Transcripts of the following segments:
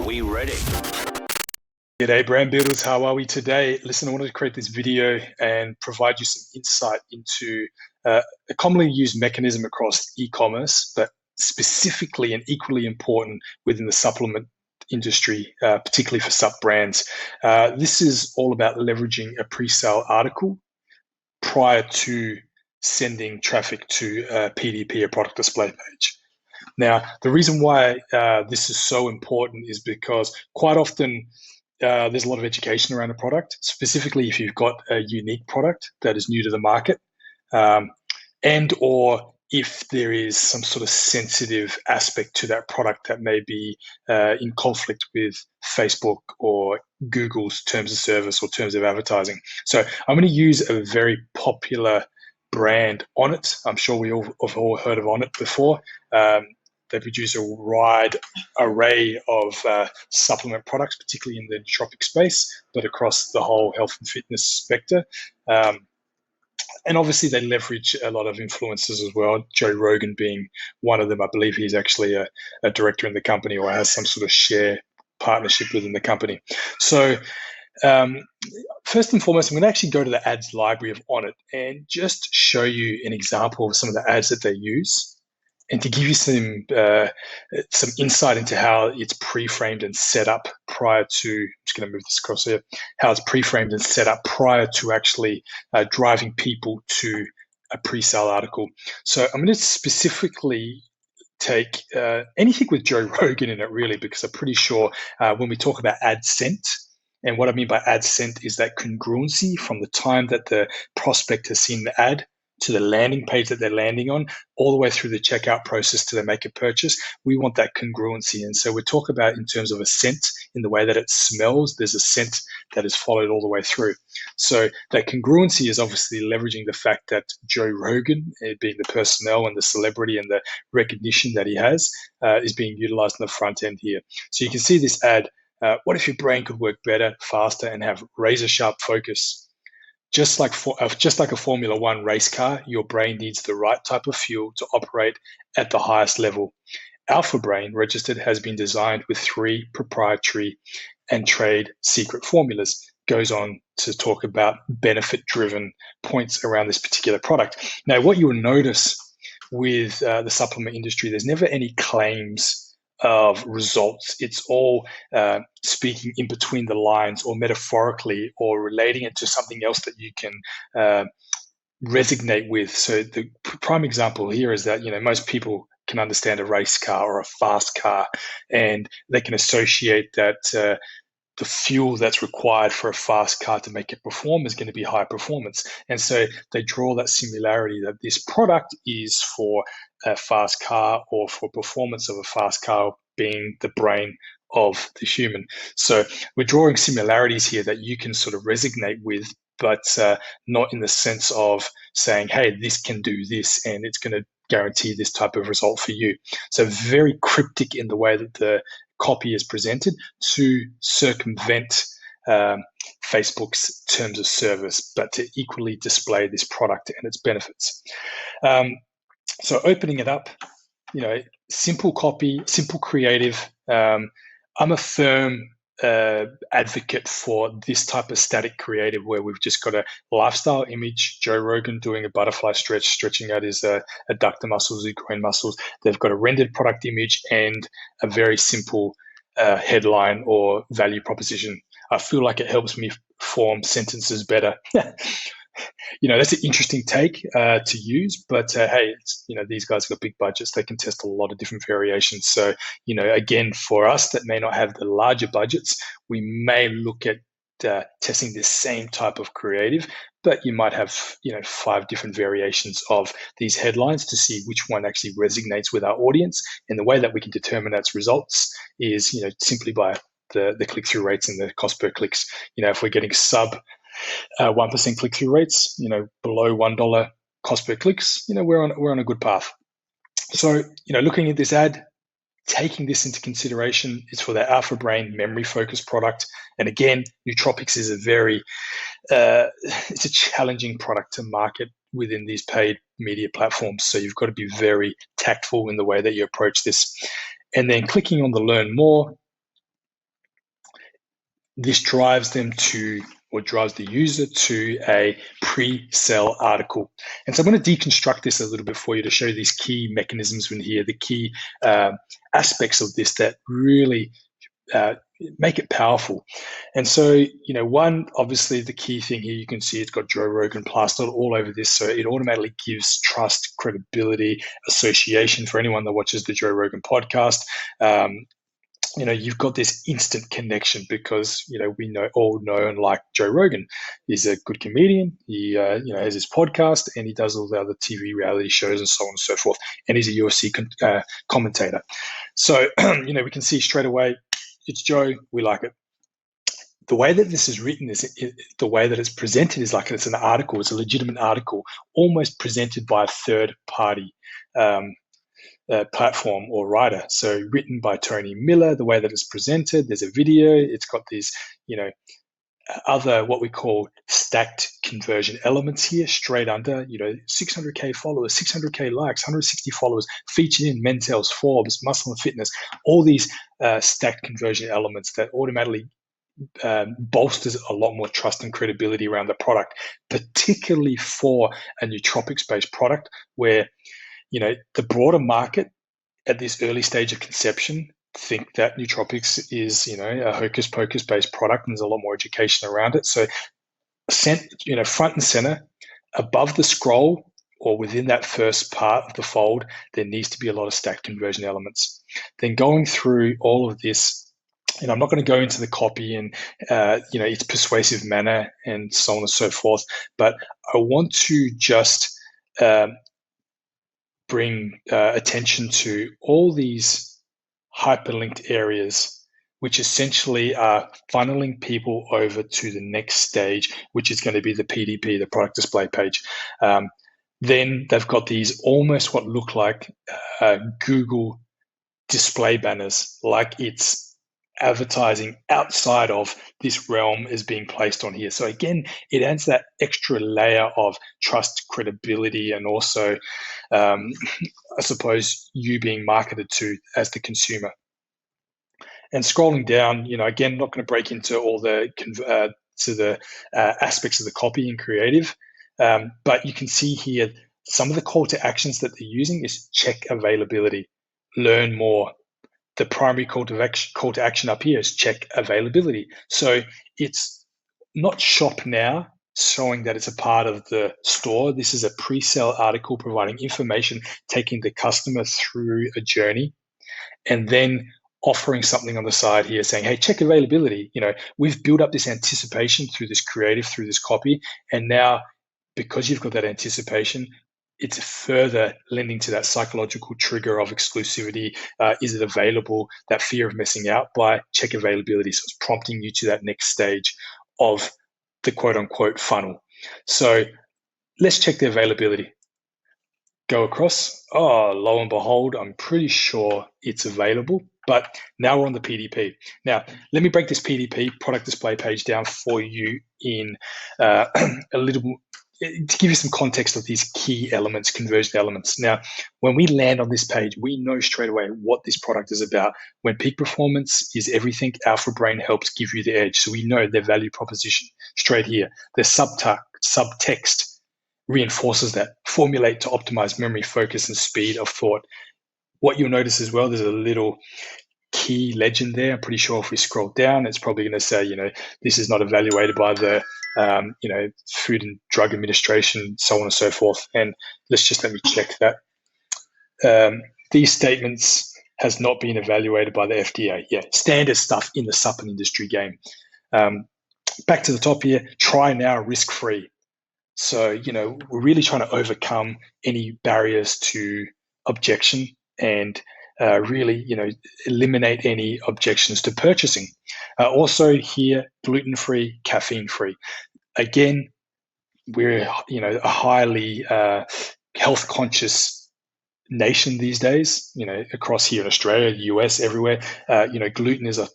we ready? G'day brand builders, how are we today? Listen, I wanted to create this video and provide you some insight into a commonly used mechanism across e-commerce, but specifically and equally important within the supplement industry, particularly for sub brands. This is all about leveraging a pre-sale article prior to sending traffic to a PDP, a product display page. Now, the reason why this is so important is because quite often there's a lot of education around a product, specifically if you've got a unique product that is new to the market, and or if there is some sort of sensitive aspect to that product that may be in conflict with Facebook or Google's terms of service or terms of advertising. So I'm going to use a very popular brand, Onnit. I'm sure we all have all heard of Onnit before. They produce a wide array of supplement products, particularly in the nootropic space, but across the whole health and fitness spectre. And obviously they leverage a lot of influencers as well, Joe Rogan being one of them. I believe he's actually a director in the company or has some sort of share partnership within the company. So first and foremost, I'm going to actually go to the ads library of Onnit and just show you an example of some of the ads that they use, and to give you some insight into how it's pre-framed and set up prior to, I'm just going to move this across here, how it's pre-framed and set up prior to actually driving people to a pre-sale article. So I'm going to specifically take anything with Joe Rogan in it, really, because I'm pretty sure when we talk about ad scent, and what I mean by ad scent is that congruency from the time that the prospect has seen the ad to the landing page that they're landing on, all the way through the checkout process to they make a purchase. We want that congruency. And so we talk about in terms of a scent, in the way that it smells, there's a scent that is followed all the way through. So that congruency is obviously leveraging the fact that Joe Rogan, being the personnel and the celebrity and the recognition that he has, is being utilized in the front end here. So you can see this ad, what if your brain could work better, faster, and have razor sharp focus? Just like a Formula One race car, your brain needs the right type of fuel to operate at the highest level. Alpha Brain Registered has been designed with 3 proprietary and trade secret formulas. Goes on to talk about benefit-driven points around this particular product. Now, what you will notice with the supplement industry, there's never any claims of results. It's all speaking in between the lines or metaphorically or relating it to something else that you can resonate with. So the prime example here is that, most people can understand a race car or a fast car, and they can associate that the fuel that's required for a fast car to make it perform is going to be high performance. And so they draw that similarity that this product is for a fast car or for performance of a fast car, being the brain of the human. So we're drawing similarities here that you can sort of resonate with, but not in the sense of saying, hey, this can do this and it's going to guarantee this type of result for you. So very cryptic in the way that the copy is presented to circumvent Facebook's terms of service, but to equally display this product and its benefits. So opening it up, simple copy, simple creative. I'm a firm advocate for this type of static creative where we've just got a lifestyle image, Joe Rogan doing a butterfly stretch, stretching out his adductor muscles, his groin muscles. They've got a rendered product image and a very simple headline or value proposition. I feel like it helps me form sentences better. That's an interesting take to use, but hey, these guys have got big budgets. They can test a lot of different variations. So, again, for us that may not have the larger budgets, we may look at testing the same type of creative, but you might have, 5 different variations of these headlines to see which one actually resonates with our audience. And the way that we can determine its results is, simply by the click-through rates and the cost per clicks. If we're getting sub 1% click-through rates, below $1 cost per clicks, we're on a good path. So, looking at this ad, taking this into consideration, it's for the Alpha Brain memory-focused product. And again, nootropics is a very, it's a challenging product to market within these paid media platforms. So you've got to be very tactful in the way that you approach this. And then clicking on the Learn More, this drives them to, or drives the user to, a pre-sell article. And so I'm going to deconstruct this a little bit for you to show you these key mechanisms in here, the key aspects of this that really make it powerful. And so, one, obviously the key thing here, you can see it's got Joe Rogan plastered all over this. So it automatically gives trust, credibility, association for anyone that watches the Joe Rogan podcast. You've got this instant connection because, we all know and like Joe Rogan. He's a good comedian. He, has his podcast and he does all the other TV reality shows and so on and so forth. And he's a UFC commentator. So, we can see straight away, it's Joe, we like it. The way that this is written the way that it's presented is like it's an article, it's a legitimate article, almost presented by a third party platform or writer. So written by Tony Miller, the way that it's presented, there's a video, it's got these, other what we call stacked conversion elements here straight under, 600K followers, 600K likes, 160 followers, featured in Men's Health, Forbes, Muscle and Fitness, all these stacked conversion elements that automatically bolsters a lot more trust and credibility around the product, particularly for a nootropics-based product where, the broader market at this early stage of conception think that nootropics is, a hocus pocus based product, and there's a lot more education around it. So, front and center, above the scroll or within that first part of the fold, there needs to be a lot of stacked conversion elements. Then going through all of this, and I'm not going to go into the copy and, its persuasive manner and so on and so forth, but I want to just bring attention to all these hyperlinked areas, which essentially are funneling people over to the next stage, which is going to be the PDP, the product display page. Then they've got these almost what look like Google display banners, like it's advertising outside of this realm is being placed on here. So again, it adds that extra layer of trust, credibility, and also, I suppose, you being marketed to as the consumer. And scrolling down, again, not going to break into all the aspects of the copy and creative, but you can see here some of the call to actions that they're using is check availability, learn more. The primary call to action up here is check availability. So it's not shop now, showing that it's a part of the store. This is a pre-sale article providing information, taking the customer through a journey, and then offering something on the side here saying, hey, check availability. We've built up this anticipation through this creative, through this copy, and now because you've got that anticipation, it's further lending to that psychological trigger of exclusivity. Is it available? That fear of missing out by check availability. So it's prompting you to that next stage of the quote unquote funnel. So let's check the availability. Go across. Oh, lo and behold, I'm pretty sure it's available. But now we're on the PDP. Now, let me break this PDP, product display page, down for you in a little, to give you some context of these key elements, conversion elements. Now, when we land on this page, we know straight away what this product is about. When peak performance is everything, Alpha Brain helps give you the edge. So we know their value proposition straight here. The subtext reinforces that. Formulate to optimize memory, focus, and speed of thought. What you'll notice as well, there's a little key legend there. I'm pretty sure if we scroll down, it's probably going to say, this is not evaluated by the, Food and Drug Administration, so on and so forth. And let me check that. These statements has not been evaluated by the FDA. Yeah, standard stuff in the supplement industry game. Back to the top here, try now, risk-free. So, we're really trying to overcome any barriers to objection and really, eliminate any objections to purchasing. Also here, gluten-free, caffeine-free. Again, we're, a highly health-conscious nation these days, across here in Australia, the US, everywhere. Gluten is a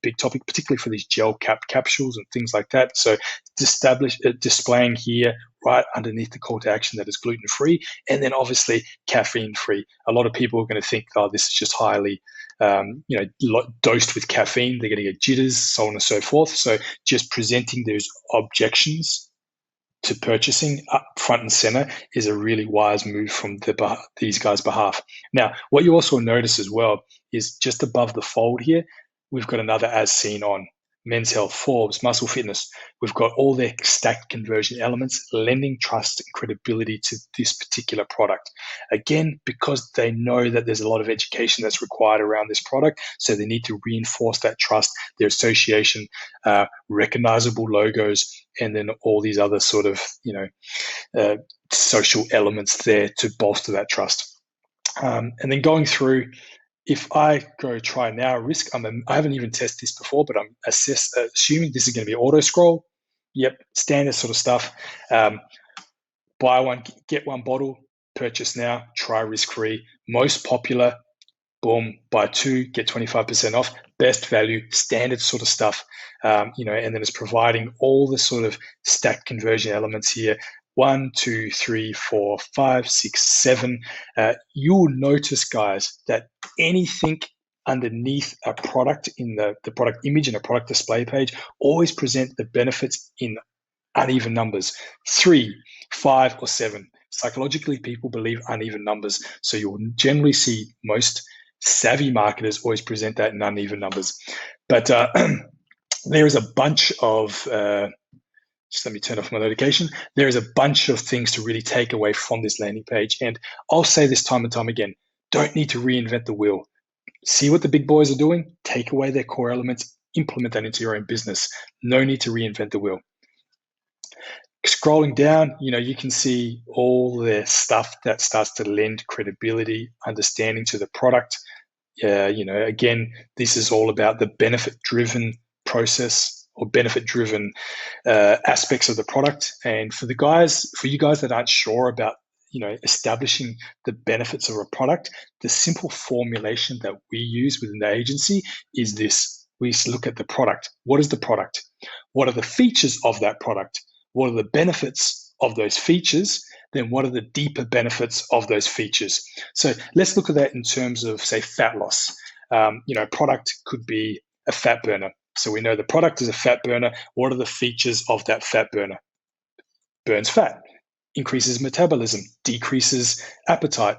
big topic, particularly for these gel capsules and things like that. So displaying here right underneath the call to action that is gluten free, and then obviously caffeine free. A lot of people are going to think, oh, this is just highly, dosed with caffeine. They're going to get jitters, so on and so forth. So just presenting those objections to purchasing up front and center is a really wise move from these guys' behalf. Now, what you also notice as well is just above the fold here, we've got another as seen on Men's Health, Forbes, Muscle Fitness. We've got all their stacked conversion elements, lending trust and credibility to this particular product. Again, because they know that there's a lot of education that's required around this product, so they need to reinforce that trust, their association, recognizable logos, and then all these other sort of, social elements there to bolster that trust. And then going through, if I go try now risk, I haven't even tested this before, but I'm assuming this is going to be auto scroll. Yep, standard sort of stuff. Buy one, get one bottle, purchase now, try risk free. Most popular, boom, buy two, get 25% off. Best value, standard sort of stuff. And then it's providing all the sort of stacked conversion elements here. 1, 2, 3, 4, 5, 6, 7. You'll notice, guys, that anything underneath a product in the product image and a product display page always present the benefits in uneven numbers, 3, 5, or 7. Psychologically, people believe uneven numbers. So you'll generally see most savvy marketers always present that in uneven numbers. But there is a bunch of just let me turn off my notification. There is a bunch of things to really take away from this landing page. And I'll say this time and time again, don't need to reinvent the wheel. See what the big boys are doing, take away their core elements, implement that into your own business. No need to reinvent the wheel. Scrolling down, you can see all the stuff that starts to lend credibility, understanding to the product. Again, this is all about the benefit-driven process or benefit-driven aspects of the product. And for you guys that aren't sure about, establishing the benefits of a product, the simple formulation that we use within the agency is this. We look at the product. What is the product? What are the features of that product? What are the benefits of those features? Then what are the deeper benefits of those features? So let's look at that in terms of, say, fat loss. Product could be a fat burner. So we know the product is a fat burner. What are the features of that fat burner? Burns fat, increases metabolism, decreases appetite.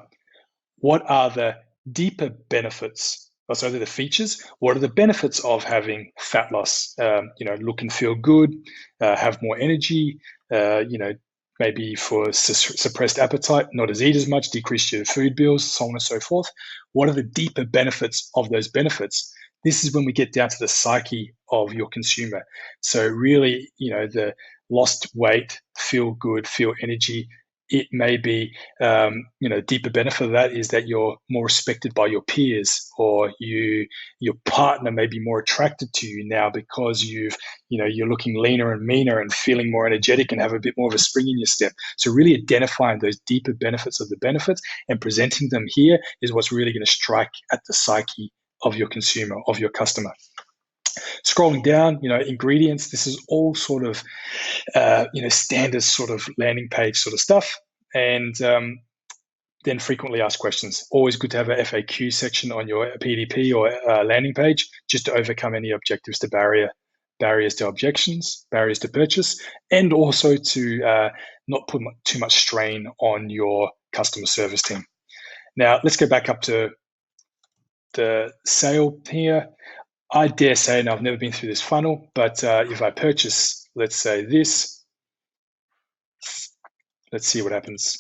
What are the deeper benefits? So the features. What are the benefits of having fat loss? Look and feel good, have more energy, maybe for suppressed appetite, not eat as much, decrease your food bills, so on and so forth. What are the deeper benefits of those benefits? This is when we get down to the psyche of your consumer. So really, the lost weight, feel good, feel energy. It may be, deeper benefit of that is that you're more respected by your peers, or your partner may be more attracted to you now because you're looking leaner and meaner and feeling more energetic and have a bit more of a spring in your step. So really identifying those deeper benefits of the benefits and presenting them here is what's really going to strike at the psyche of your consumer, of your customer. Scrolling down, ingredients, this is all sort of, standard sort of landing page sort of stuff. And then frequently asked questions. Always good to have an FAQ section on your PDP or landing page, just to overcome any objectives to barriers to objections, barriers to purchase, and also to not put too much strain on your customer service team. Now, let's go back up to the sale here. I dare say, and I've never been through this funnel, but if I purchase, let's say this, let's see what happens.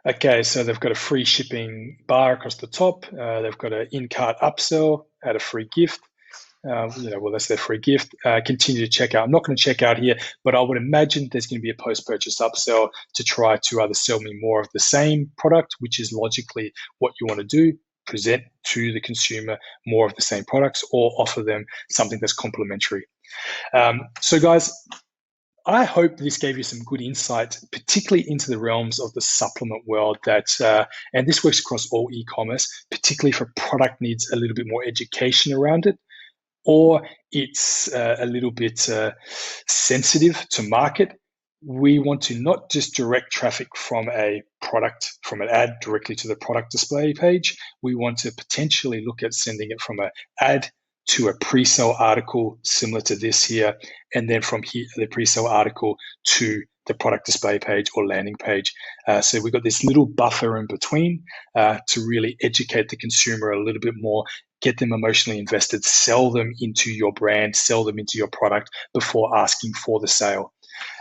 Okay, so they've got a free shipping bar across the top. They've got an in-cart upsell, add a free gift. That's their free gift. Continue to check out. I'm not going to check out here, but I would imagine there's going to be a post-purchase upsell to try to either sell me more of the same product, which is logically what you want to do, present to the consumer more of the same products, or offer them something that's complementary. So guys, I hope this gave you some good insight, particularly into the realms of the supplement world and this works across all e-commerce, particularly for product needs a little bit more education around it, or it's a little bit sensitive to market. We want to not just direct traffic from a product, from an ad directly to the product display page. We want to potentially look at sending it from an ad to a pre-sale article similar to this here, and then from here, the pre-sale article to the product display page or landing page. So we've got this little buffer in between to really educate the consumer a little bit more, get them emotionally invested, sell them into your brand, sell them into your product before asking for the sale.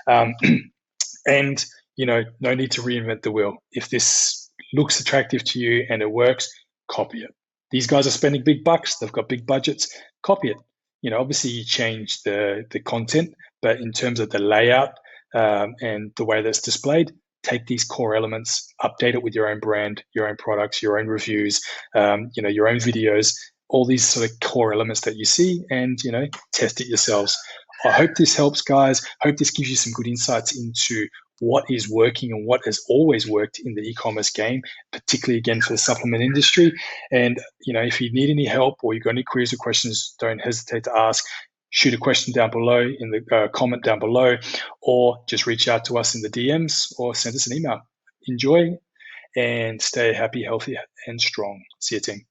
And, no need to reinvent the wheel. If this looks attractive to you and it works, copy it. These guys are spending big bucks. They've got big budgets. Copy it. Obviously you change the content, but in terms of the layout and the way that's displayed, take these core elements, update it with your own brand, your own products, your own reviews, your own videos, all these sort of core elements that you see, and test it yourselves. I hope this helps, guys. Hope this gives you some good insights into what is working and what has always worked in the e-commerce game, particularly again for the supplement industry. And if you need any help or you've got any queries or questions, don't hesitate to ask. Shoot a question down below in the comment down below, or just reach out to us in the DMs or send us an email. Enjoy and stay happy, healthy, and strong. See you, team.